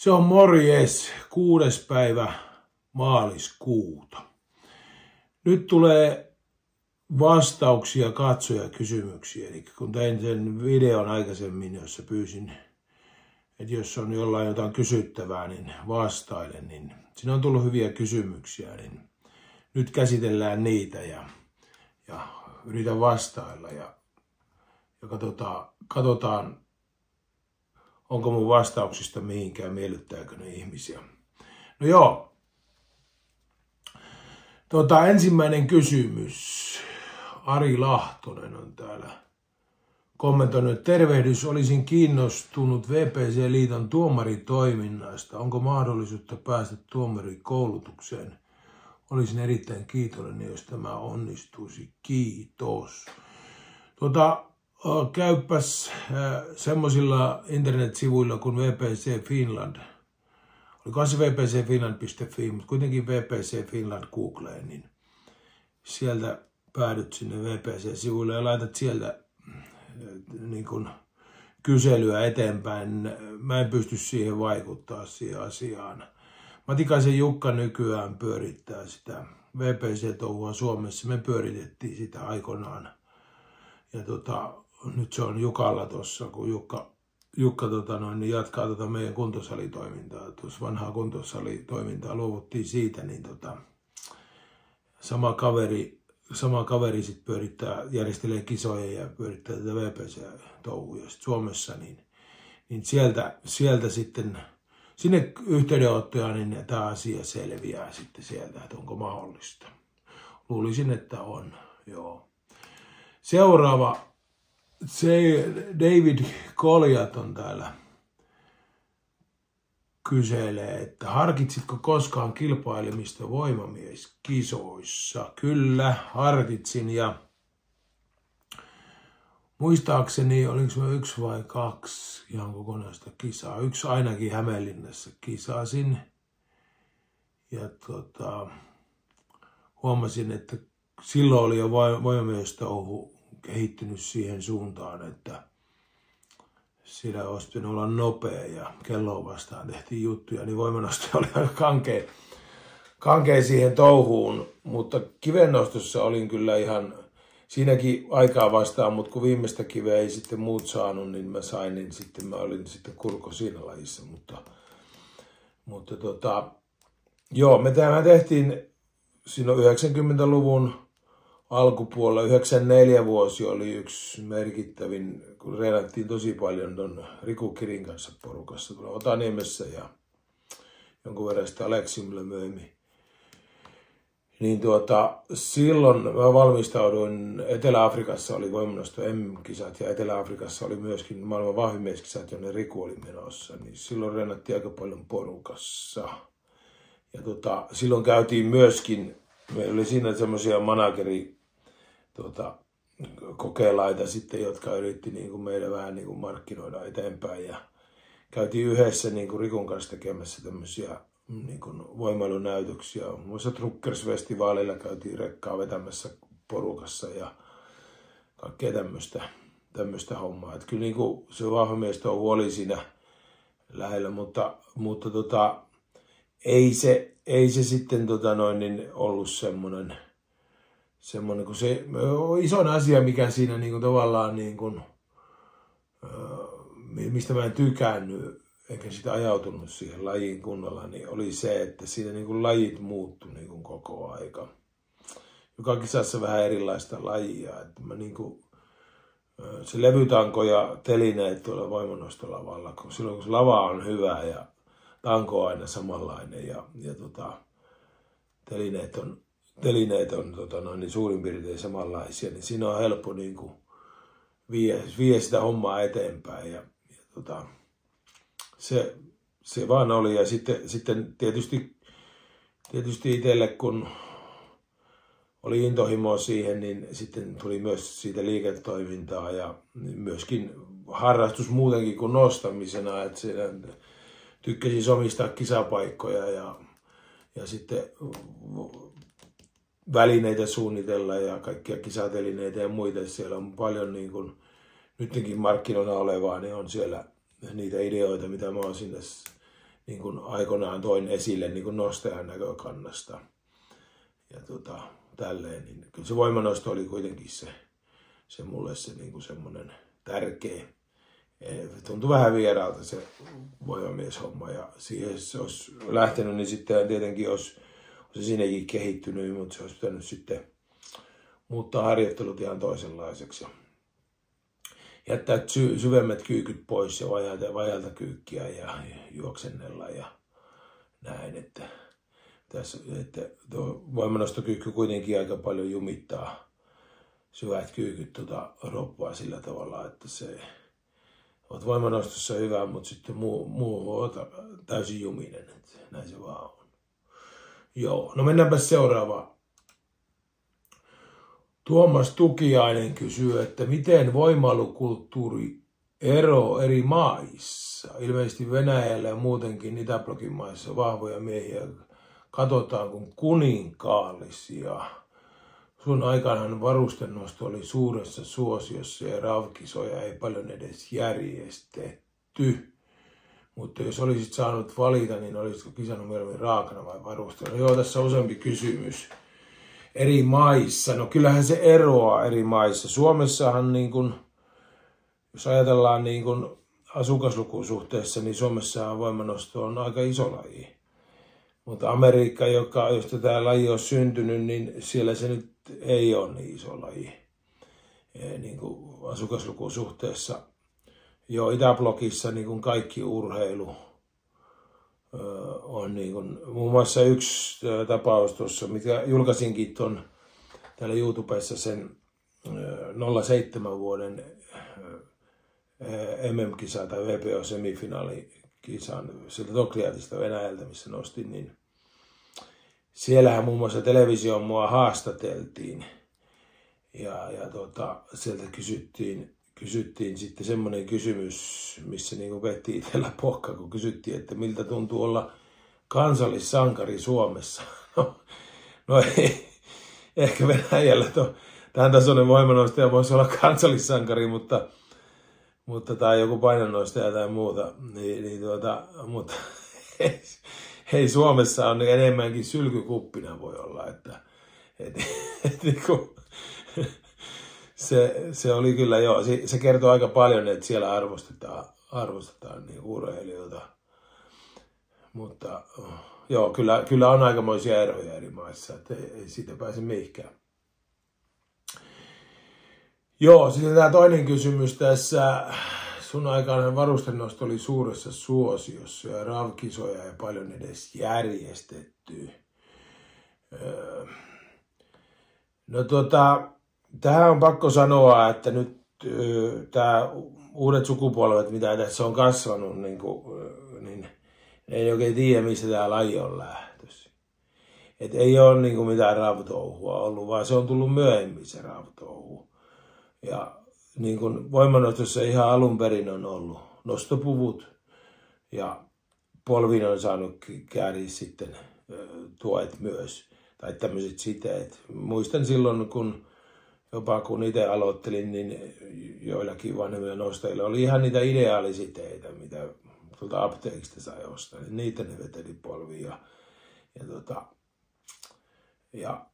Se on morjes, 6. päivä maaliskuuta. Nyt tulee vastauksia katsojakysymyksiä. Eli kun tein sen videon aikaisemmin, jossa pyysin, että jos on jollain jotain kysyttävää, niin vastailen. Niin siinä on tullut hyviä kysymyksiä, niin nyt käsitellään niitä ja yritän vastailla ja katsotaan, onko mun vastauksista mihinkään, miellyttääkö ne ihmisiä. No joo. Ensimmäinen kysymys. Ari Lahtonen on täällä kommentoinut. Tervehdys, olisin kiinnostunut VPC-liiton tuomaritoiminnasta. Onko mahdollisuutta päästä tuomarikoulutukseen? Olisin erittäin kiitollinen, jos tämä onnistuisi. Kiitos. Käypäs semmoisilla internetsivuilla kuin VPC Finland. Olikohan se vpcfinland.fi, mutta kuitenkin VPC Finland Googleen, niin sieltä päädyt sinne VPC-sivuille ja laitat sieltä niin kuin kyselyä eteenpäin. Mä en pysty siihen vaikuttaa siihen asiaan. Matikaisen Jukka nykyään pyörittää sitä VPC-touhua Suomessa. Me pyöritettiin sitä aikoinaan. Ja nyt se on Jukalla tuossa, kun Jukka niin jatkaa meidän kuntosalitoimintaa. Tuossa vanhaa kuntosalitoimintaa luovuttiin siitä, niin sama kaveri sit järjestelee kisoja ja pyörittää tätä VPC-touhuja Suomessa, niin sieltä sitten sinne yhteydenottoja, niin tämä asia selviää sitten sieltä, että onko mahdollista. Luulisin, että on, joo. Seuraava. David Koljat on täällä kyselee, että harkitsitko koskaan kilpailemista voimamieskisoissa? Kyllä, harkitsin ja muistaakseni oliko me 1 vai 2 ihan kokonaista kisaa. 1 ainakin Hämeenlinnassa kisasin ja huomasin, että silloin oli jo voimamiestouhu kehittynyt siihen suuntaan, että siinä olisi pitänyt olla nopea ja kelloa vastaan tehtiin juttuja, niin voimanosto oli aika kankea siihen touhuun, mutta kivennostossa olin kyllä ihan siinäkin aikaa vastaan, mutta kun viimeistä kiveä ei sitten muut saanut, niin mä sain, niin sitten mä olin sitten kurko siinä lajissa, mutta joo, me tehtiin siinä 90-luvun alkupuolella, 94 vuosi oli yksi merkittävin, kun reenattiin tosi paljon ton Riku Kirin kanssa porukassa tuolla Otaniemessä ja jonkun verran sitä Aleksimilla myöhemmin. Niin silloin mä valmistauduin, Etelä-Afrikassa oli voimanosto M-kisat ja Etelä-Afrikassa oli myöskin maailman vahvimieskisat, jonne Riku oli menossa. Niin silloin reenattiin aika paljon porukassa. Ja silloin käytiin myöskin, meillä oli siinä semmoisia manageri kokeilaita sitten, jotka yritti niin kuin meidän vähän niin kuin markkinoida eteenpäin. Ja käytiin yhdessä niin kuin Rikun kanssa tekemässä tämmöisiä niin kuin voimailunäytöksiä. Muissa Truckers-festivaalilla käytiin rekkaa vetämässä porukassa ja kaikkea tämmöistä hommaa. Että kyllä niin kuin se vahvamiestouhu oli siinä lähellä, mutta ei se sitten ollut semmoinen kun se isoin asia, mikä siinä niin kuin tavallaan niin kuin, mistä mä en tykännyt eikä sitä ajautunut siihen lajiin kunnolla, niin oli se, että siinä niin kuin lajit muuttui niin kuin koko aika. Joka kisassa vähän erilaista lajia, että mä niin kuin, se levytanko ja telineet tuolla voimanostolavalla, kun silloin kun se lava on hyvä ja tanko on aina samanlainen ja telineet on niin suurin piirtein samanlaisia, niin siinä on helppo niin kuin vie sitä hommaa eteenpäin ja se vaan oli. Ja sitten tietysti itselle, kun oli intohimoa siihen, niin sitten tuli myös siitä liiketoimintaa ja myöskin harrastus muutenkin kuin nostamisena, että tykkäsin omistaa kisapaikkoja ja sitten välineitä suunnitella ja kaikkia kisatelineitä ja muita. Siellä on paljon niin kuin nytkin markkinoilla olevaa, niin on siellä niitä ideoita, mitä mä oon sinne niin kuin aikoinaan toin esille niin kuin nostajan näkökannasta. Ja tälleen, niin kyllä se voimanosto oli kuitenkin se mulle se niin kuin semmoinen tärkeä. Tuntui vähän vieraalta se voimamieshomma ja siihen se olisi lähtenyt, niin sitten tietenkin olisi se sinnekin kehittynyt, mutta se olisi pitänyt sitten muuttaa harjoittelut ihan toisenlaiseksi. Jättää syvemmät kyykyt pois ja vajalta kyykkiä ja juoksennella ja näin, että voimanostokyykky kuitenkin aika paljon jumittaa syvät kyykyt roppaa sillä tavalla, että se olet voimanostossa hyvä, mutta sitten muu on täysin juminen, että näin se vaan on. Joo, no mennäänpä seuraavaan. Tuomas Tukiainen kysyy, että miten voimailukulttuuri eroaa eri maissa. Ilmeisesti Venäjällä ja muutenkin Itäblokin maissa vahvoja miehiä katsotaan kuin kuninkaallisia. Sun aikanahan varustennosto oli suuressa suosiossa ja raavkisoja ei paljon edes järjestetty. Mutta jos olisit saanut valita, niin olisitko kisannut mieluummin raakana vai varustella? Joo, tässä on useampi kysymys. Eri maissa, no kyllähän se eroaa eri maissa. Suomessahan, niin kun, jos ajatellaan niin kun asukaslukusuhteessa, niin Suomessahan voimanosto on aika iso laji. Mutta Amerikka, josta tämä laji on syntynyt, niin siellä se nyt ei ole niin iso laji niin kuin asukaslukusuhteessa. Jo Itäblokissa niin kuin kaikki urheilu on niin kuin, muun muassa yksi tapaus tuossa, mikä julkaisinkin tuon täällä YouTubessa sen 07 vuoden MM-kisa tai VPO-semifinaalikisan sieltä Tokliatista Venäjältä, missä nostin, niin siellähän muun muassa televisioon mua haastateltiin ja sieltä kysyttiin sitten semmoinen kysymys, missä niin vetti itsellä pohka, kun kysyttiin, että miltä tuntuu olla kansallissankari Suomessa. No ei, ehkä Venäjällä tämän tasoinen voimanostaja voisi olla kansallissankari, mutta tai joku painonnostaja tai muuta, mutta hei, Suomessa on enemmänkin sylkykuppina voi olla, että se oli kyllä joo, se kertoo aika paljon, että siellä arvostetaan niin urheilijoita, mutta joo, kyllä on aikamoisia eroja eri maissa, että ei siitä pääse mihinkään. Joo, sitten tämä toinen kysymys tässä. Sun aikana varustennosto oli suuressa suosiossa ja raavkisoja ei paljon edes järjestetty. No tähän on pakko sanoa, että nyt tämä uudet sukupolvet, mitä tässä on kasvanut, niin ei oikein tiedä, missä tämä laji on lähtöisin. Et ei ole niin mitään raavutouhua ollut, vaan se on tullut myöhemmin se raavutouhu. Ja niin kuin voimanostossa ihan alun perin on ollut nostopuvut ja polvin on saanut kääriä sitten tuet myös, tai tämmöiset siteet. Muistan silloin, kun itse aloittelin, niin joillakin vanhemmilla nostajilla oli ihan niitä ideaalisiteitä, mitä tuolta apteekista sai ostaa. Niitä ne veteli polviin ja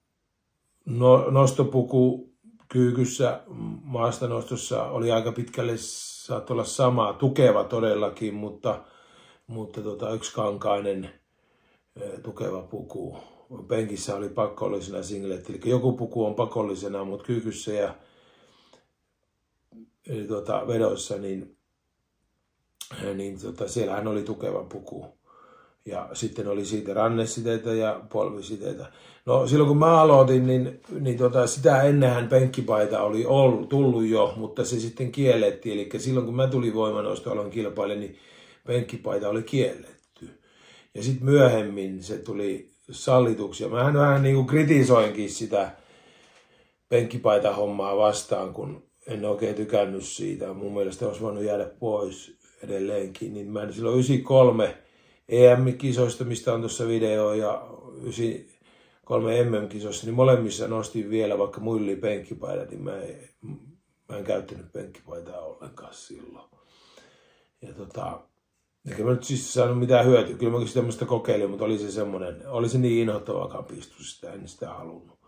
nostopuku kyykyssä maastanostossa oli aika pitkälle, saattoi olla sama, tukeva todellakin, mutta yksikankainen tukeva puku. Penkissä oli pakollisena singlet, eli joku puku on pakollisena, mutta kyykyssä ja vedoissa, niin siellähän oli tukeva puku. Ja sitten oli siitä rannesiteitä ja polvisiteitä. No silloin kun mä aloitin, niin sitä ennenhän penkkipaita oli tullut jo, mutta se sitten kiellettiin. Eli silloin kun mä tulin voimanostoalan kilpaille, niin penkkipaita oli kielletty. Ja sitten myöhemmin se tuli sallituksi. Ja mähän vähän niin kuin kritisoinkin sitä penkkipaita-hommaa vastaan, kun en oikein tykännyt siitä. Mun mielestä olisi voinut jäädä pois edelleenkin. Niin mä silloin 93 EM-kisoista, mistä on tuossa video, ja 93 MM-kisoista, niin molemmissa nostin vielä, vaikka muilla oli penkkipaidat, niin mä en käyttänyt penkkipaitaa ollenkaan silloin. Ja Eikä mä nyt siis saanut mitään hyötyä. Kyllä mäkin tämmöistä kokeilin, mutta oli se niin inhottava kapistus, sitä en sitä halunnut.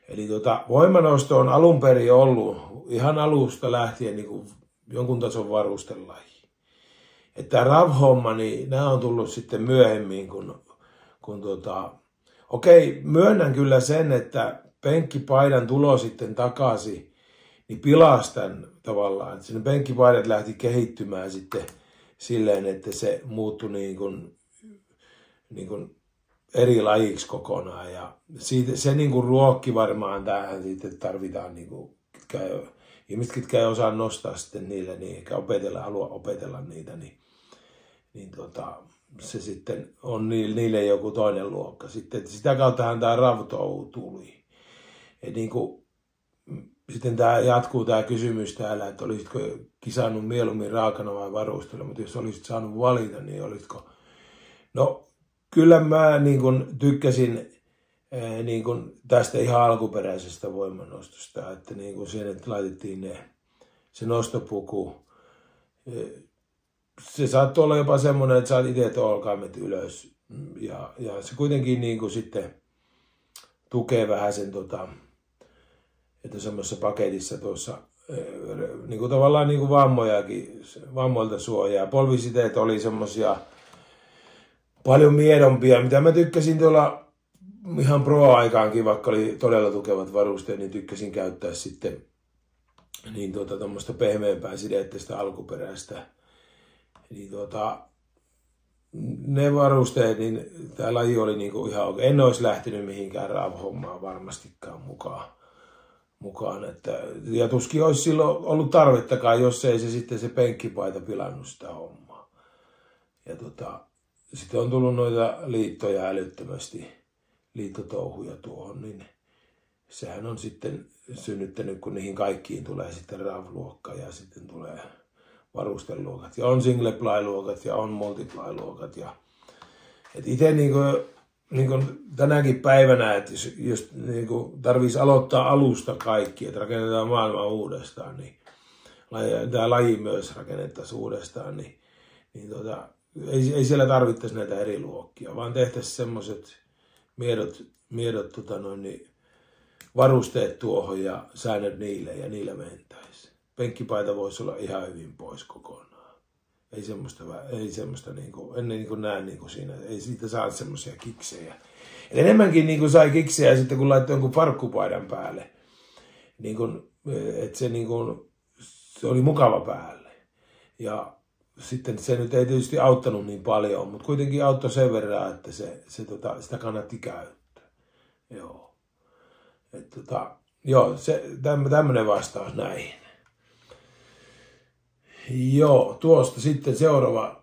Eli voimanosto on alun perin ollut ihan alusta lähtien niin kuin jonkun tason varustelaji. Että RAV-homma, niin nämä on tullut sitten myöhemmin, okei, myönnän kyllä sen, että penkkipaidan tulo sitten takaisin, niin pilasi tämän tavallaan. Että sinne penkkipaidat lähti kehittymään sitten silleen, että se muuttui niin kuin eri lajiksi kokonaan. Ja se niin kuin ruokki varmaan tähän sitten tarvitaan niin kuin, ihmiset, ketkä ei osaa nostaa sitten niille, niin eikä halua opetella niitä, niin se sitten on niille joku toinen luokka. Sitten sitä kauttahan tämä RAV-touhu tuli. Et niin kuin, sitten tämä jatkuu tämä kysymys täällä, että olisitko kisannut mieluummin raakana vai varustella, mutta jos olisit saanut valita, niin olisitko? No kyllä mä niin kuin tykkäsin niin kuin tästä ihan alkuperäisestä voimanostosta, että niin kuin siihen laitettiin se nostopuku. Se saattoi olla jopa semmoinen, että saat itse olkaimet ylös. Ja se kuitenkin niin kuin sitten tukee vähän sen, että semmoisessa paketissa tuossa niin kuin tavallaan niin kuin vammoilta suojaa. Polvisiteet oli semmoisia paljon miedompia, mitä mä tykkäsin tuolla ihan pro-aikaankin, vaikka oli todella tukevat varusteet, niin tykkäsin käyttää sitten niin tuommoista pehmeämpää sidettä alkuperäistä. Niin ne varusteet, niin tämä laji oli niinku ihan oikein. En olisi lähtenyt mihinkään RAV-hommaan varmastikaan mukaan. Ja tuskin olisi silloin ollut tarvettakaan, jos ei se penkkipaita pilannut sitä hommaa. Ja sitten on tullut noita liittoja älyttömästi, liittotouhuja tuohon, niin sehän on sitten synnyttänyt, kun niihin kaikkiin tulee sitten RAV-luokka ja sitten tulee varusteluokat. Ja on single-ply-luokat ja on multiply-luokat. Et itse niin kuin tänäkin päivänä, että jos niin kuin tarvitsisi aloittaa alusta kaikki, että rakennetaan maailma uudestaan, niin tämä laji myös rakennettaisiin uudestaan, niin ei siellä tarvittaisi näitä eri luokkia, vaan tehtäisiin semmoiset miedot varusteet tuohon ja säännöt niille ja niillä mentäisiin. Penkkipaita voisi olla ihan hyvin pois kokonaan. Ei semmoista niinku, en niinku näe niinku siinä, ei siitä saa semmoisia kiksejä. Et enemmänkin niinku sai kiksejä sitten kun laittoi jonkun farkkupaidan päälle. Niinku, että se oli mukava päälle. Ja sitten se nyt ei tietysti auttanut niin paljon, mutta kuitenkin auttoi sen verran, että sitä kannatti käyttää. Joo. Tämmöinen vastaus näihin. Joo, tuosta sitten seuraava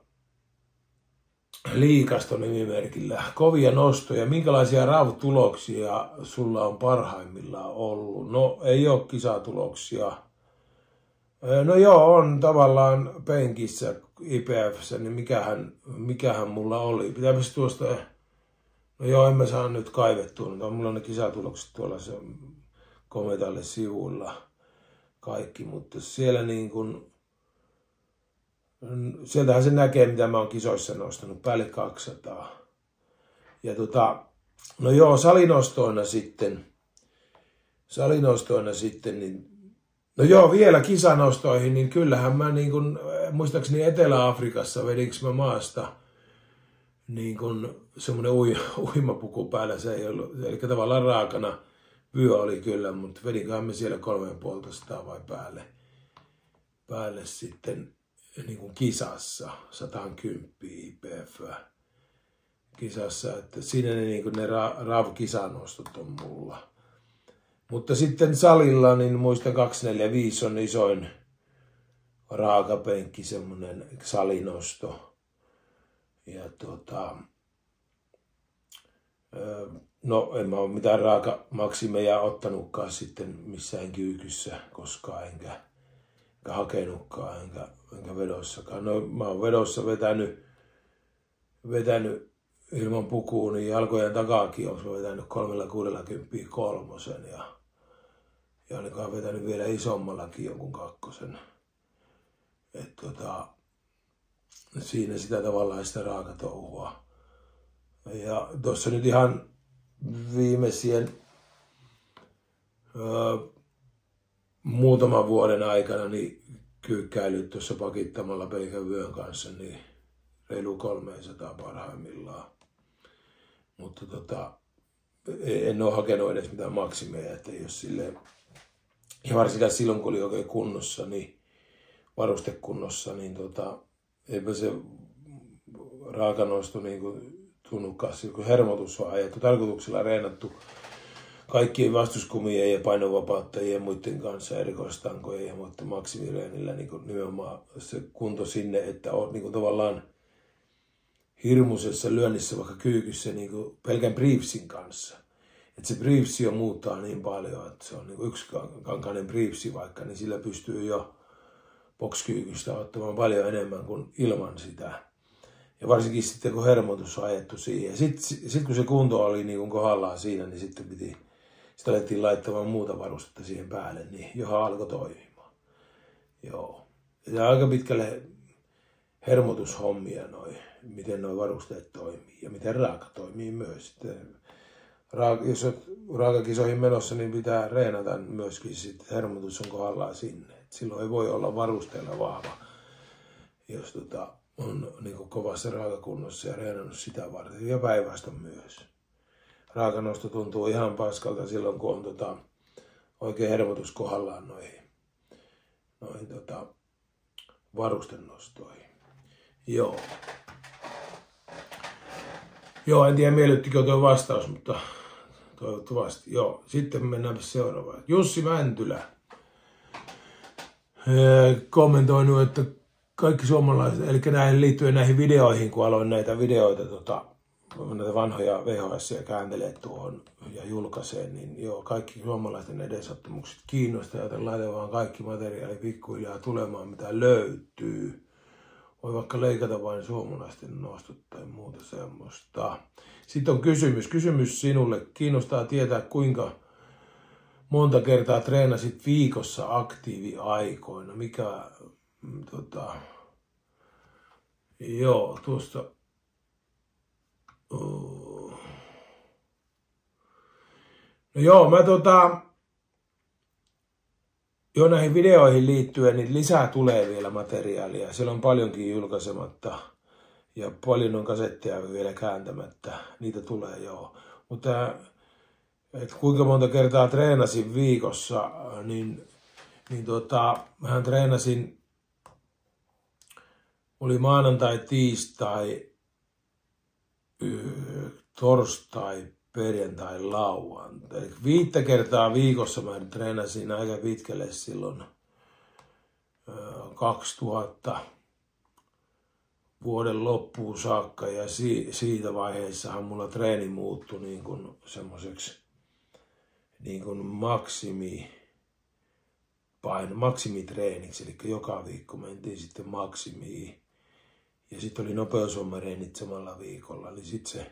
Liikasto nimimerkillä. Kovia nostoja. Minkälaisia RAV-tuloksia sulla on parhaimmillaan ollut? No, ei ole kisatuloksia. No joo, on tavallaan penkissä IPF:ssä, niin mikähän mulla oli. Pitääpäs tuosta, no joo, en mä saa nyt kaivettua, mutta mulla on ne kisatulokset tuolla se Kometalle sivuilla kaikki, mutta siellä niin kuin, sieltähän se näkee, mitä mä oon kisoissa nostanut, päälle 200. Ja no joo, salinostoina sitten, niin no joo, vielä kisanostoihin, niin kyllähän mä niin kuin, muistaakseni Etelä-Afrikassa vedinkö mä maasta niin kuin semmoinen uimapuku päällä, se ei ollut, eli tavallaan raakana vyö oli kyllä, mutta vedinköhän me siellä 350 vai päälle sitten niin kuin kisassa, 110 IPF kisassa, että siinä ne RAV-kisanostot on mulla. Mutta sitten salilla, niin muistan 245 on isoin raakapenkki, semmoinen salinosto. Ja no en mä ole mitään raakamaksimeja ottanutkaan sitten missään kyykyssä koskaan, enkä hakenutkaan, enkä vedossakaan. No mä oon vedossa vetänyt ilman pukuun, niin jalkojen takaakin on vetänyt 360 kolmosen ja olikohan vetänyt vielä isommallakin jonkun kakkosen. siinä sitä tavallaan sitä raakatouhua. Ja tuossa nyt ihan viimeisien muutaman vuoden aikana niin kyykkäilyt tuossa pakittamalla pelkän vyön kanssa niin reilu 300 parhaimmillaan. Mutta en ole hakenut edes mitään maksimeja, että jos silleen, ja varsinkaan silloin kun oli oikein kunnossa, niin varustekunnossa, niin eipä se raakanosto niin tunnukaan, kun hermotus on ajettu, tarkoituksella reenattu kaikkien vastuskumien ja painovapauttajien ja muiden kanssa, erikoistankojen ja muiden maksimireenillä niin nimenomaan se kunto sinne, että on niin tavallaan hirmuisessa lyönnissä vaikka kyykyssä niin pelkän briefsin kanssa. Että se briefsi jo muuttaa niin paljon, että se on niin yksikankainen briefsi vaikka, niin sillä pystyy jo box-kyykystä ottamaan paljon enemmän kuin ilman sitä. Ja varsinkin sitten kun hermotus on ajettu siihen. Sitten kun se kunto oli niin kohdallaan siinä, niin sitten alettiin laittamaan muuta varustetta siihen päälle, niin johon alkoi toimimaan. Joo. Ja aika pitkälle hermotushommia miten nuo varusteet toimii ja miten raaka toimii myös. Jos olet raakakisoihin menossa, niin pitää reenata myöskin sitten hermotus on kohdallaan sinne. Et silloin ei voi olla varusteella vahva, jos on niin kovassa raakakunnossa ja reenannut sitä varten. Ja päinvastoin myös. Raakanosto tuntuu ihan paskalta silloin, kun on oikein hermotus kohdallaan noihin varustenostoihin. Joo. Joo, en tiedä miellyttikö tuo vastaus, mutta toivottavasti. Joo, sitten mennään seuraavaan. Jussi Mäntylä kommentoinut, että kaikki suomalaiset, eli liittyen näihin videoihin, kun aloin näitä videoita, näitä vanhoja VHS-ä kääntelee tuohon ja julkaisee, niin joo, kaikki suomalaisten edesottamukset kiinnostaa, joten laitan vaan kaikki materiaali pikkuhiljaa tulemaan, mitä löytyy. Voi vaikka leikata vain suomalaisten nostot tai muuta semmoista. Sitten on kysymys sinulle. Kiinnostaa tietää, kuinka monta kertaa treenasit viikossa aktiiviaikoina. Mikä, joo, tuosta. No joo, mä jo näihin videoihin liittyen, niin lisää tulee vielä materiaalia. Siellä on paljonkin julkaisematta ja paljon on kasetteja vielä kääntämättä. Niitä tulee joo. Mutta kuinka monta kertaa treenasin viikossa, mähän treenasin, oli maanantai, tiistai, torstai, perjantai, lauantai. Eli 5 kertaa viikossa mä treenasin aika pitkälle silloin 2000 vuoden loppuun saakka. Ja siitä vaiheessahan mulla treeni muuttui niin kuin semmoiseksi niin kuin maksimitreeniksi. Eli joka viikko mentiin sitten maksimiin. Ja sitten oli nopeusvommareenit samalla viikolla. Niin sitten se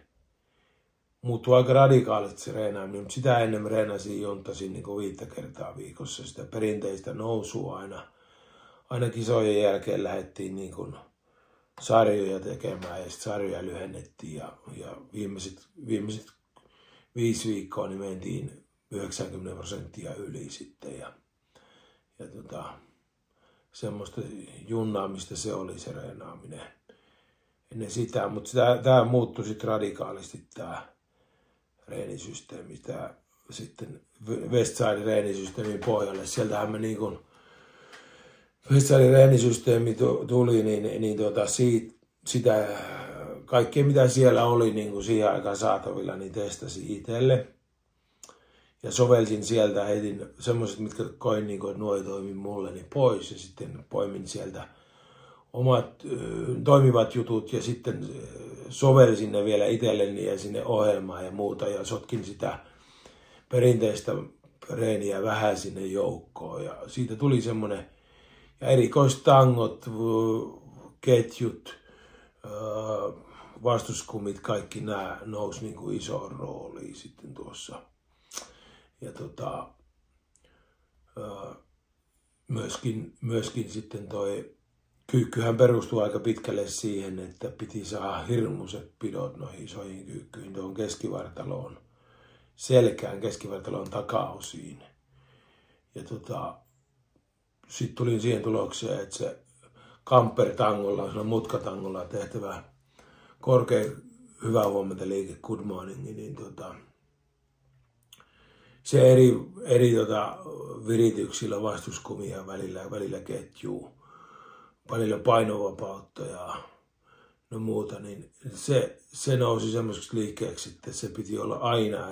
muuttui aika radikaalisesti se reenaaminen, mutta sitä ennen reenasin jontasin niin 5 kertaa viikossa sitä perinteistä nousua aina kisojen jälkeen lähdettiin niin kuin sarjoja tekemään ja sitten sarjoja lyhennettiin ja viimeiset 5 viikkoa niin mentiin 90% yli sitten ja semmoista junnaamista se oli se reenaaminen ennen sitä, mutta tämä muuttui sitten radikaalisti tämä reenisysteemi, tämä sitten Westside reenisysteemin pohjalle. Sieltähän me niin kuin Westside reenisysteemi tuli, sitä kaikkea mitä siellä oli niin kuin siihen aikaan saatavilla, niin testasin itselle. Ja sovelsin sieltä, heitin semmoiset, mitkä koin, niin kuin, että nuo ei toimi mulle, niin pois. Ja sitten poimin sieltä omat toimivat jutut ja sitten sovelsin ne vielä itselleni ja sinne ohjelmaan ja muuta. Ja sotkin sitä perinteistä reeniä vähän sinne joukkoon. Ja siitä tuli semmoinen, ja erikoistangot, ketjut, vastuskumit, kaikki nämä nousi niin kuin isoon rooliin sitten tuossa. Ja myöskin sitten toi kyykkyhän perustuu aika pitkälle siihen, että piti saada hirmuiset pidot noihin isoihin kyykkyihin, tuohon keskivartaloon, selkään keskivartaloon takaosiin. Ja sitten tulin siihen tulokseen, että se kampertangolla, mutkatangolla tehtävä korkea hyvää huomenta liike Good Morning, niin se eri virityksillä vastuskumia välillä ketjuu, välillä painovapautta ja no muuta, niin se nousi semmoiseksi liikkeeksi, että se piti olla aina,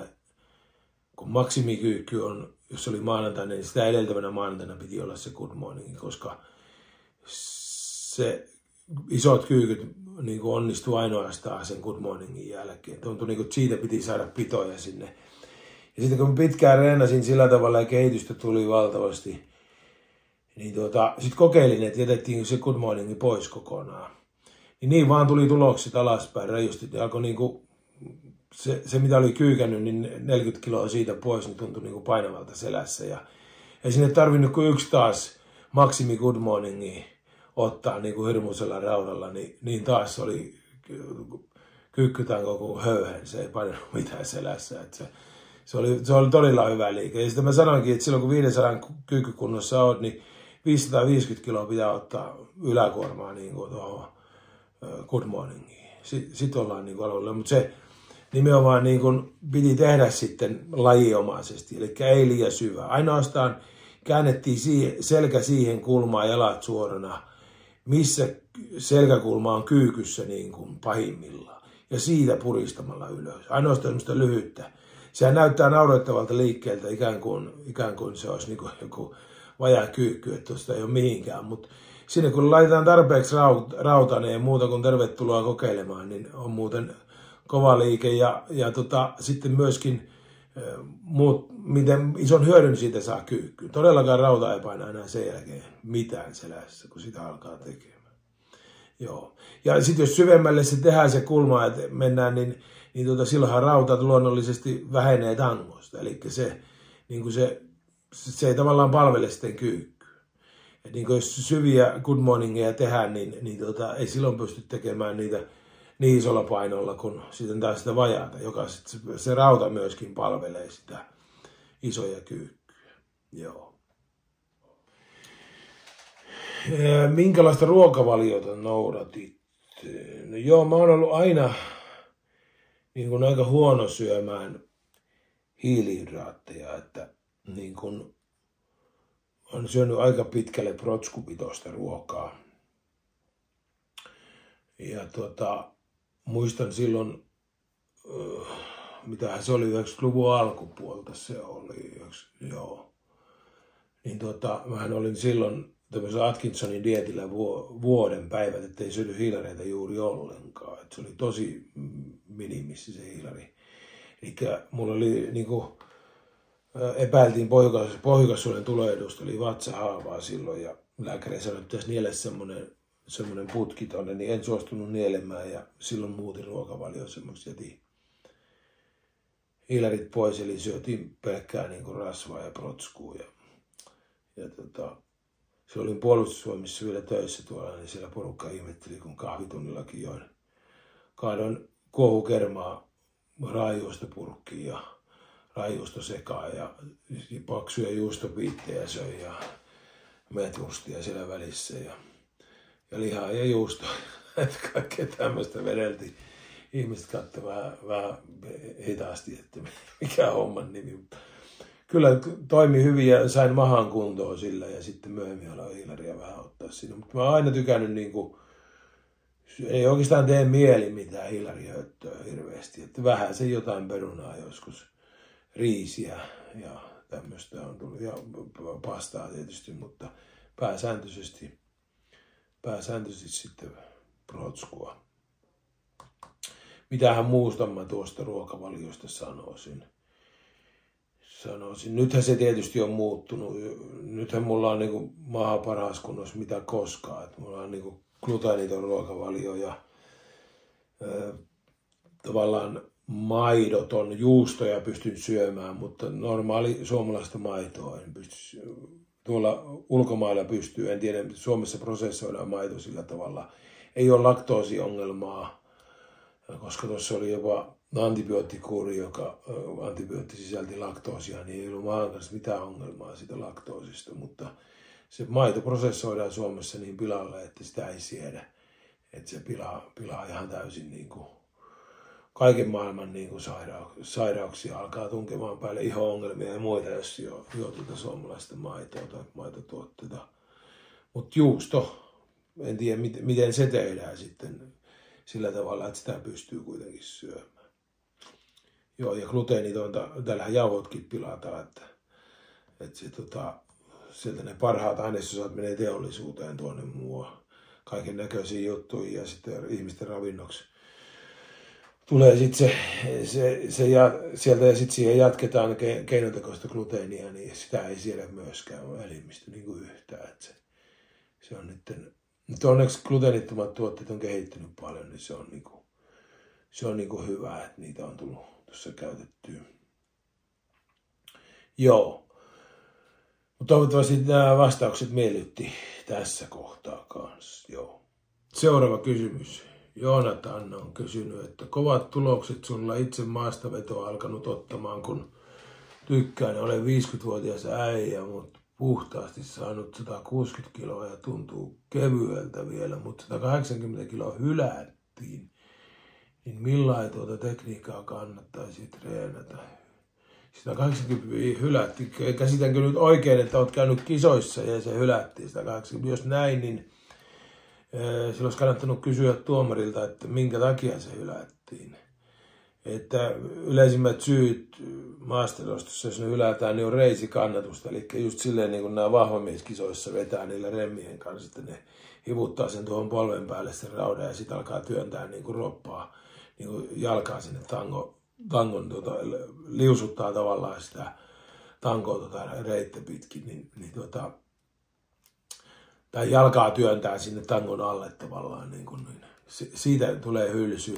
kun maksimikyykky on, jos oli maanantaina, niin sitä edeltävänä maanantaina piti olla se Good Morning, koska se isot kyykyt niin onnistuu ainoastaan sen Good Morningin jälkeen. Tuntui niin kuin, että siitä piti saada pitoja sinne. Ja sitten kun pitkään reenasin sillä tavalla ja kehitystä tuli valtavasti, niin sitten kokeilin, että jätettiin se Good Morning pois kokonaan. Niin vaan tuli tulokset alaspäin rajusti. Ja alkoi niin kuin, se mitä oli kyykännyt, niin 40 kiloa siitä pois, niin tuntui niin kuin painavalta selässä. Ja ei sinne tarvinnut kuin yksi taas maksimi Good Morningia ottaa niin kuin hirmuisella raudalla, niin taas oli kyykkytanko kuin höyhen. Se ei painanut mitään selässä. Että se oli todella hyvä liike. Ja sitten mä sanoinkin, että silloin kun 500 kyykkykunnossa olet, niin 550 kiloa pitää ottaa yläkuormaa niin kuin tuohon Good Morningiin. Sitten ollaan niin kuin alueella. Mutta se nimenomaan niin kuin piti tehdä sitten lajiomaisesti, eli ei liian syvä. Ainoastaan käännettiin selkä siihen kulmaan jalat suorana, missä selkäkulma on kyykyssä niin kuin pahimmillaan. Ja siitä puristamalla ylös. Ainoastaan semmoista lyhyttä. Sehän näyttää naurettavalta liikkeeltä, ikään kuin se olisi niin kuin joku vajaa kyykky, että tuosta ei ole mihinkään. Mutta sinne kun laitetaan tarpeeksi rautaa, niin ei muuta kuin tervetuloa kokeilemaan, niin on muuten kova liike. Ja sitten myöskin miten ison hyödyn siitä saa kyykkyyn. Todellakaan rauta ei paina enää sen jälkeen mitään selässä, kun sitä alkaa tekemään. Joo. Ja sitten jos syvemmälle se tehdään se kulma, että mennään, niin silloinhan rauta luonnollisesti vähenee tangosta. Eli se ei tavallaan palvele sitten kyykkyä. Et niin jos syviä Good Morningeja tehdään, niin ei silloin pysty tekemään niitä niin isolla painolla kuin sitten taas sitä vajaata, joka se rauta myöskin palvelee sitä isoja kyykkyjä. Joo. Minkälaista ruokavaliota noudatit? No joo, mä oon ollut aina niin kuin aika huono syömään hiilihydraatteja, että niin kuin on syönyt aika pitkälle protskupitoista ruokaa. Ja muistan silloin, mitähän se oli, 90-luvun alkupuolta se oli, joo. Niin mähän olin silloin tämmöisellä Atkinsonin dietillä vuoden päivät, ettei syönyt hiilareita juuri ollenkaan. Et se oli tosi minimissä se hiilari. Eli mulla oli niinku, epäiltiin pohjukassuolen tulehdus, oli vatsahaavaa silloin ja lääkäri sanoi, että pitäisi niellä semmoinen putki tonne, niin en suostunut nielemään ja silloin muutin ruokavalio semmoiksi, jätin hiilarit pois, eli syötiin pelkkää niin kuin rasvaa ja protskua. Se olin puolustusvoimissa vielä töissä tuolla, niin siellä porukka ihmetteli, kun kahvitunnillakin kaadoin kuohukermaa raajuustopurkkiin ja raajuustosekaan ja paksuja juustopiittejä söin ja metwurstia siellä välissä ja lihaa ja juustoa. Kaikkea tämmöistä vedeltiin. Ihmiset katsoivat vähän hitaasti, että mikä homman nimi. Kyllä toimi hyvin ja sain mahan kuntoon sillä ja sitten myöhemmin aloin hiilaria vähän ottaa siinä. Mutta mä oon aina tykännyt, niin kuin, ei oikeastaan tee mieli mitään hiilarihöttöä hirveästi. Että vähän se jotain perunaa joskus, riisiä ja tämmöistä on tullut. Ja pastaa tietysti, mutta pääsääntöisesti sitten protskua. Mitähän muusta mä tuosta ruokavaliosta sanoisin. Nythän se tietysti on muuttunut. Nythän mulla on niinku maha parhaassa kunnossa mitä koskaan. Et mulla on niinku gluteeniton ruokavalio ja tavallaan maidoton juustoja pystyn syömään, mutta normaali suomalaista maitoa en pysty tuolla ulkomailla pystyy, en tiedä, Suomessa prosessoidaan maito sillä tavalla. Ei ole laktoosiongelmaa, koska tuossa oli jopa antibioottikuuri, antibiootti sisälti laktoosia, niin ei ollut maan kanssa mitään ongelmaa siitä laktoosista, mutta se maito prosessoidaan Suomessa niin pilalle, että sitä ei siedä, että se pilaa ihan täysin niin kuin kaiken maailman niin kuin sairauksia, alkaa tunkemaan päälle iho-ongelmia ja muita, jos juo tuota suomalaista maitoa tai maitotuotteita. Mutta juusto, en tiedä miten se tehdään sitten sillä tavalla, että sitä pystyy kuitenkin syömään. Joo, ja gluteenitonta, tällähän jauhotkin pilataan, että se, sieltä ne parhaat ainesosat menee teollisuuteen tuonne kaiken näköisiin juttuihin ja sitten ihmisten ravinnoksi. Tulee sitten sieltä ja sitten siihen jatketaan keinotekoista gluteenia, niin sitä ei siedä myöskään elimistö niin kuin yhtään. Että se on nyt onneksi gluteenittomat tuotteet on kehittynyt paljon, niin se on niinku hyvä, että niitä on tullut tuossa käytettyä. Joo. Mutta toivottavasti nämä vastaukset miellytti tässä kohtaa kanssa. Joo. Seuraava kysymys. Joonatan on kysynyt, että kovat tulokset sulla itse maastavetoa alkanut ottamaan, kun tykkään. Olen 50-vuotias äijä, mutta puhtaasti saanut 160 kiloa ja tuntuu kevyeltä vielä, mutta 180 kiloa hylättiin. Niin millain tuota tekniikkaa kannattaisi treenata? 180 hylättiin. Käsitänkö nyt oikein, että olet käynyt kisoissa ja se hylättiin 180? Jos näin, niin silloin olisi kannattanut kysyä tuomarilta, että minkä takia se hylättiin. Että yleisimmät syyt maasterostossa, jos ne hylätään, niin on reisikannatusta. Eli just silleen, niin kuin nämä vahvamieskisoissa vetää niillä remmien kanssa, että ne hivuttaa sen tuohon polven päälle sen raudan ja sitten alkaa työntää niin kuin roppaa, niin kuin jalkaa sinne tangon liusuttaa tavallaan sitä tankoa reittä pitkin, tai jalkaa työntää sinne tangon alle tavallaan. Niin siitä tulee hylsy.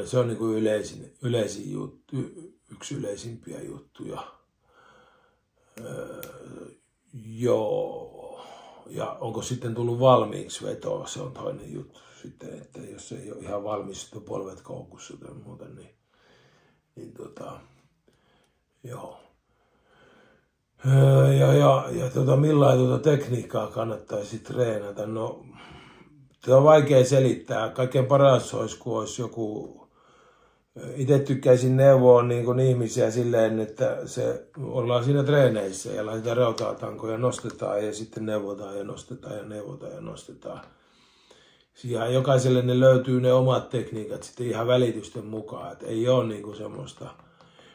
Se on niin kuin yleisin juttu, yksi yleisimpiä juttuja. Joo. Ja onko sitten tullut valmiiksi vetoa, se on toinen juttu sitten, että jos ei ole ihan valmis sitten polvet koukussa tai muuta, joo. Millain tekniikkaa kannattaisi treenata? No, tämä on vaikea selittää. Kaikkein paras olisi, kun olisi joku. Itse tykkäisin neuvoa niin kuin ihmisiä silleen, että ollaan siinä treeneissä ja laitetaan rautaatankoja, nostetaan ja sitten neuvotaan ja nostetaan ja neuvotaan ja nostetaan. Ja jokaiselle ne löytyy ne omat tekniikat sitten ihan välitysten mukaan, että ei ole niin kuin semmoista.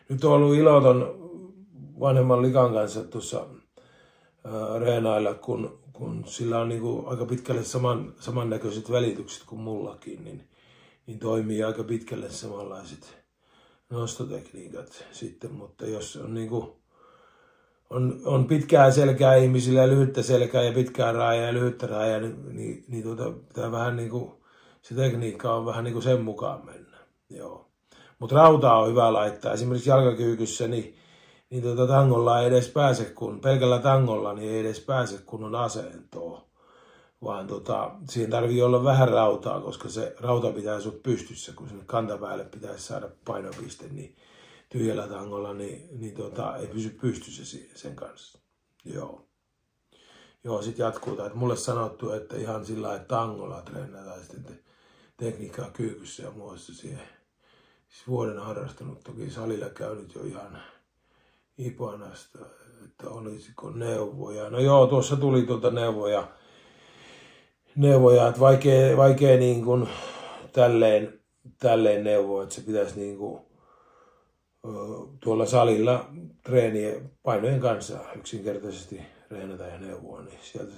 Nyt on ollut iloton vanhemman likan kanssa tuossa reenailla, kun sillä on niin kuin aika pitkälle samannäköiset välitykset kuin mullakin, niin toimii aika pitkälle samanlaiset nostotekniikat sitten, mutta jos on niin kuin on pitkää selkää ihmisillä ja lyhyttä selkää ja pitkää raajaa ja lyhyttä raajaa, niin pitää vähän niin kuin, se tekniikka on vähän niin kuin sen mukaan mennä. Joo. Mutta rautaa on hyvä laittaa. Esimerkiksi jalkakyykyssä, niin tangolla ei edes pääse, pelkällä tangolla niin ei edes pääse kunnon asentoon. Vaan siihen tarvii olla vähän rautaa, koska se rauta pitää sut pystyssä, kun sinne kantapäälle pitäisi saada painopiste, niin tyhjällä tangolla ei pysy pystyssä sen kanssa. Joo, sit jatkuu. Että mulle sanottu, että ihan sillä lailla tangolla treenataan sitten tekniikkaa kyykyssä ja muassa siihen. Siis vuoden harrastanut, toki salilla käynyt jo ihan Ipanasta, että olisiko neuvoja. No joo, tuossa tuli neuvoja, että vaikea niin kuin tälleen neuvoa, että se pitäisi niin kuin tuolla salilla treenien painojen kanssa yksinkertaisesti treenata ja neuvoa, niin sieltä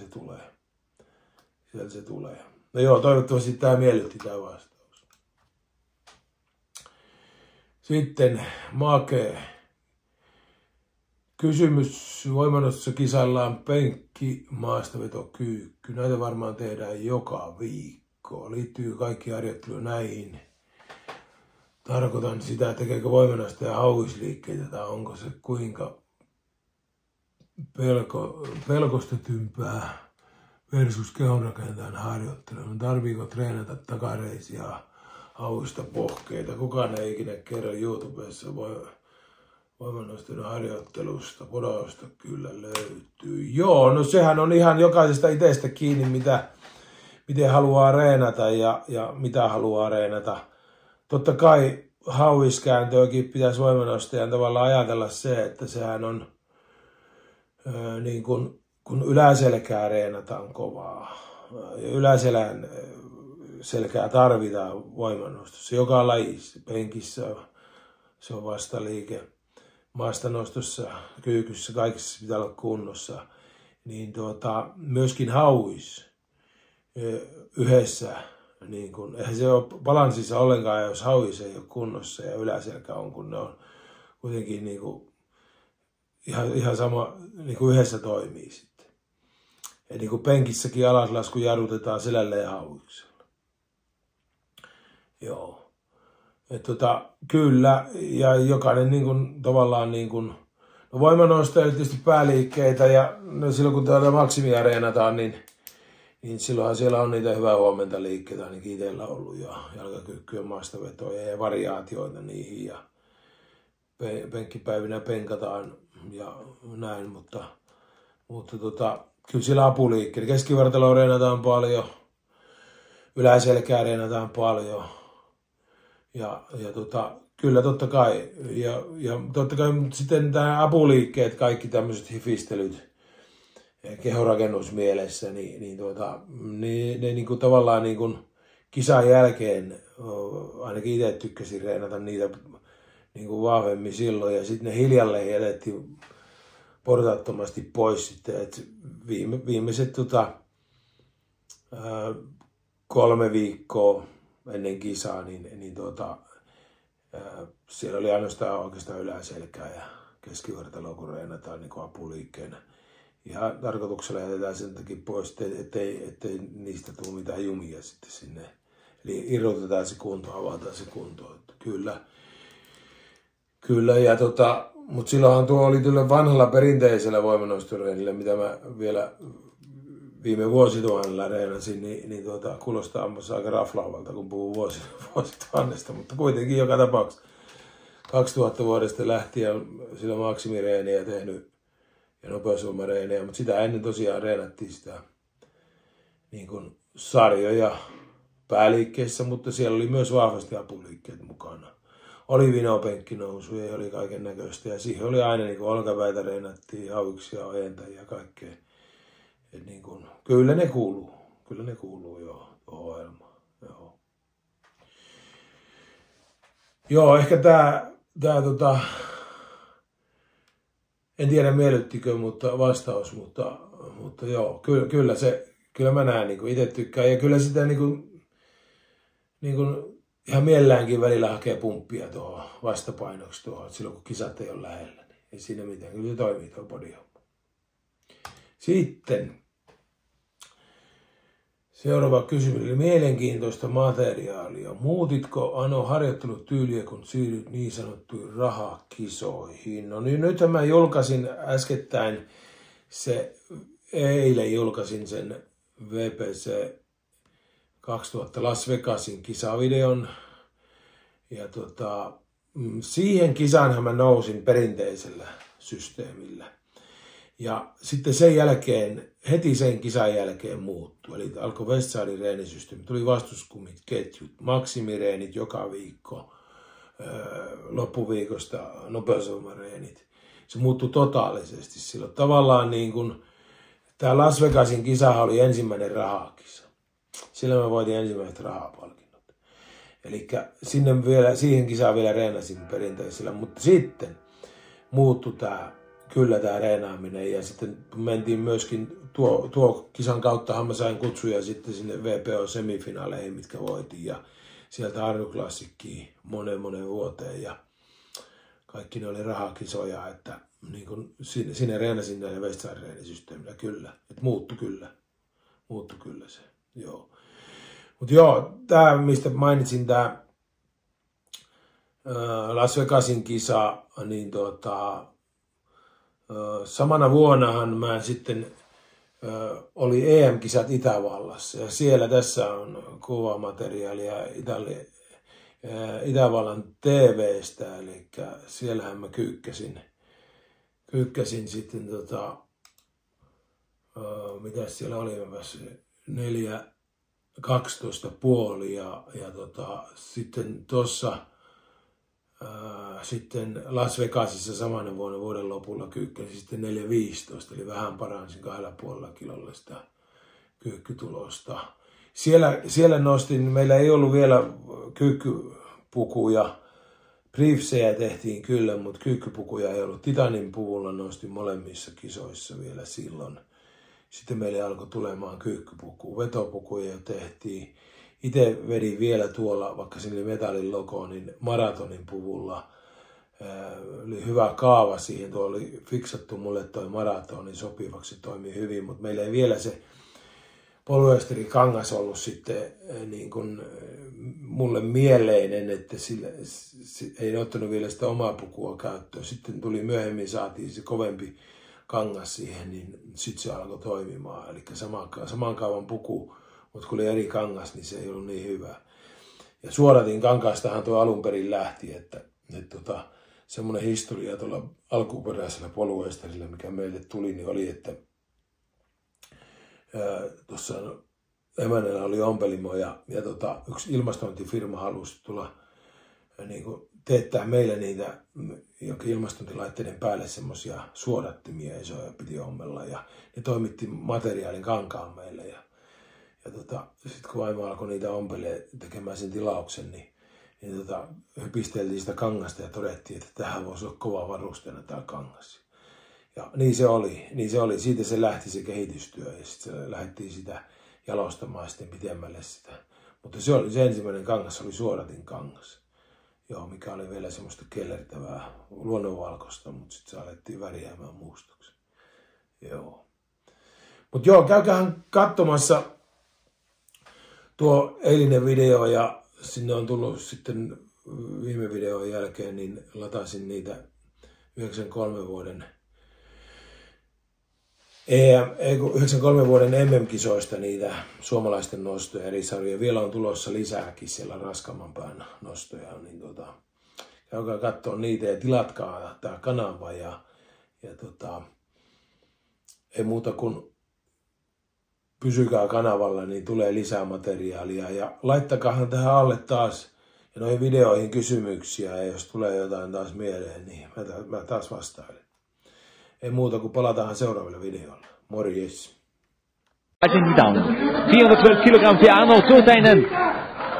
se tulee. No joo, toivottavasti tämä miellytti tämä vastaus. Sitten Make. Kysymys. Voimannostossa kisaillaan penkki, maastaveto, kyykky. Näitä varmaan tehdään joka viikko. Liittyy kaikki harjoittelu näihin. Tarkoitan sitä, tekeekö voimannostaja hauisliikkeitä tai onko se kuinka pelkostetympää versus kehonrakentajan harjoittelu. Tarviiko treenata takareisia hauista pohkeita? Kukaan ei ikinä kerro YouTubessa voimannostojen harjoittelusta. Podausta kyllä löytyy. Joo, no sehän on ihan jokaisesta itsestä kiinni, miten haluaa reenata ja mitä haluaa reenata. Totta kai hauiskääntöäkin pitäisi voimannostajan tavallaan ajatella se, että sehän on niin kun yläselkää reenataan kovaa. Ja yläselän selkää tarvitaan voimannostossa. Joka lajissa, penkissä se on vastaliike, maastanostossa, kyykyssä, kaikissa pitää olla kunnossa. Niin myöskin hauis yhdessä. Niin kun, eihän se ole balanssissa ollenkaan, jos hauis ei ole kunnossa ja yläselkä on, kun ne on kuitenkin niin kuin ihan sama, niin kuin yhdessä toimii sitten. Ja niin kuin penkissäkin alaslasku jarrutetaan selällä ja hauiksella. Joo. Kyllä, ja jokainen niin kuin, tavallaan niin kuin, no voimannostoja tietysti pääliikkeitä, ja no silloin kun täällä maksimia reenataan, niin silloinhan siellä on niitä hyvää huomenta liikkeitä, ainakin itsellä ollut, ja jalkakyykkyjen maastavetoja ja variaatioita niihin, ja penkkipäivinä penkataan ja näin, mutta kyllä siellä apuliikkeet. Keskivartaloa reenataan paljon, yläselkää reenataan paljon, ja kyllä totta kai, ja totta kai sitten tämä apuliikkeet, kaikki tämmöiset hifistelyt, kehorakennusmielessä, ne niin kuin tavallaan niin kuin kisan jälkeen, ainakin itse tykkäsin reenata niitä niin kuin vahvemmin silloin, ja sitten ne hiljalleen jätettiin portaattomasti pois sitten, että viimeiset 3 viikkoa ennen kisaa, siellä oli ainoastaan oikeastaan yläselkää ja keskivartaloa, kun reenataan niin kuin apuliikkeenä. Ihan tarkoituksella jätetään sen takia pois, ettei niistä tule mitään jumia sitten sinne. Eli irrotetaan se kunto, avataan se kunto. Kyllä, ja mutta silloinhan tuo oli kyllä vanhalla perinteisellä voimannostoreenillä, mitä mä vielä viime vuosituhannella reenasin, niin kuulostaa aika raflaavalta, kun puhuu vuosituhannesta, mutta kuitenkin joka tapauksessa 2000 vuodesta lähtien sillä maksimireeniä tehnyt ja nopeusvoimareenejä, mutta sitä ennen tosiaan reenattiin sitä niin kuin sarjoja pääliikkeessä, mutta siellä oli myös vahvasti apuliikkeet mukana. Oli vinopenkkinousuja ja oli kaiken näköistä ja siihen oli aina niin kuin olkapäitä reenattiin, hauiksia, ojentajia ja kaikkea. Niin kuin, kyllä ne kuuluu joo ohjelmaan. Joo, ehkä tää en tiedä miellyttikö, mutta vastaus, mutta joo, kyllä mä näen, niin itse tykkään. Ja kyllä sitä niin kuin ihan mielelläänkin välillä hakee pumppia tuohon vastapainoksi tuohon, silloin kun kisat ei ole lähellä. Niin ei siinä mitään, kyllä se toimii tuo bodyhomma. Sitten seuraava kysymys, eli mielenkiintoista materiaalia. Muutitko Ano harjoittelutyyliä, kun siirryt niin sanottuihin rahakisoihin? No niin, nythän mä julkaisin äskettäin, eilen julkaisin sen VPC 2000 Las Vegasin kisavideon. Ja siihen kisaanhan mä nousin perinteisellä systeemillä. Ja sitten sen jälkeen, heti sen kisan jälkeen muuttui. Eli alkoi Westsidin reenisysteemi. Tuli vastuskumit, ketjut, maksimireenit joka viikko. Loppuviikosta nopeusvoimareenit. Se muuttui totaalisesti silloin. Tavallaan niin kuin tämä Las Vegasin kisahan oli ensimmäinen rahakisa. Sillä mä voitin ensimmäiset rahapalkinnot. Eli siihen kisaan vielä reenasin perinteisellä. Mutta sitten muuttui tämä reenaaminen ja sitten mentiin myöskin tuo kisan kauttahan mä sain kutsuja sitten sinne VPO-semifinaaleihin, mitkä voitin ja sieltä Arnuklassikkiin monen vuoteen ja kaikki ne oli rahakisoja, että niin kun sinne reenasin näillä Westside-reenisysteemillä kyllä, että muuttui kyllä se, joo. Mutta joo, tämä mistä mainitsin, tämä Las Vegasin kisa, niin samana vuonnahan mä sitten oli EM-kisat Itävallassa ja siellä tässä on kuvamateriaalia Itävallan TV:stä, eli siellähän mä kyykkäsin sitten mitä siellä oli, 4.12,5 ja sitten tuossa sitten Las Vegasissa samana vuonna vuoden lopulla kyykkäsin sitten 4.15, eli vähän paransin 2,5 kilolla sitä kyykkytulosta. Siellä nostin, meillä ei ollut vielä kyykkypukuja, briefsejä tehtiin kyllä, mutta kyykkypukuja ei ollut. Titanin puvulla nostin molemmissa kisoissa vielä silloin. Sitten meille alkoi tulemaan kyykkypuku. Vetopukuja jo tehtiin. Itse vedin vielä tuolla, vaikka siinä oli metallin logo, niin maratonin puvulla. Oli hyvä kaava siihen. Tuo oli fiksattu mulle toi maratoni sopivaksi, toimii hyvin, mutta meillä ei vielä se polyesterikangas ollut sitten niin kuin mulle mieleinen, että ei ottanut vielä sitä omaa pukua käyttöön. Sitten tuli myöhemmin, saatiin se kovempi kangas siihen, niin sitten se alkoi toimimaan. Eli saman kaavan puku, mutta kun oli eri kangas, niin se ei ollut niin hyvä. Ja suodatin kankaastahan tuo alun perin lähti, että semmoinen historia tuolla alkuperäisellä polyesterillä, mikä meille tuli, niin oli, että tuossa emännellä oli ompelimo ja yksi ilmastointifirma halusi tulla niin kuin teettää meille niitä ilmastointilaitteiden päälle semmoisia suodattimia isoja piti ommella ja ne toimitti materiaalin kankaan meille ja sitten kun vaimo alkoi niitä ompelee tekemään sen tilauksen, niin pisteltiin sitä kangasta ja todettiin, että tähän voisi olla kova varusteena tämä kangas. Ja niin se oli. Siitä se lähti se kehitystyö ja sitten lähdettiin sitä jalostamaan sitten pitemmälle sitä. Mutta se ensimmäinen kangas oli suodatin kangas. Joo, mikä oli vielä semmoista kellertävää luonnonvalkoista, mutta sitten se alettiin värjäämään mustaksi. Joo. Mutta joo, käykäähän katsomassa tuo eilinen video ja sinne on tullut sitten viime videon jälkeen, niin latasin niitä 93 vuoden 93 vuoden MM-kisoista niitä suomalaisten nostoja eri sarjoja. Vielä on tulossa lisääkin siellä raskaamman pään nostoja, niin käykää katsoa niitä ja tilatkaa tämä kanava ja ei muuta kuin pysykää kanavalla, niin tulee lisää materiaalia ja laittakahan tähän alle taas ja noihin videoihin kysymyksiä ja jos tulee jotain taas mieleen, niin mä taas vastailen. Ei muuta kuin palataan seuraavalla videolla. Morjes. Den Down. 412 Kilogramm für Arno Turteinen.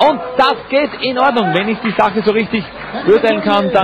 Und das geht in Ordnung. Wenn ich die Sache so richtig beurteilen kann, dann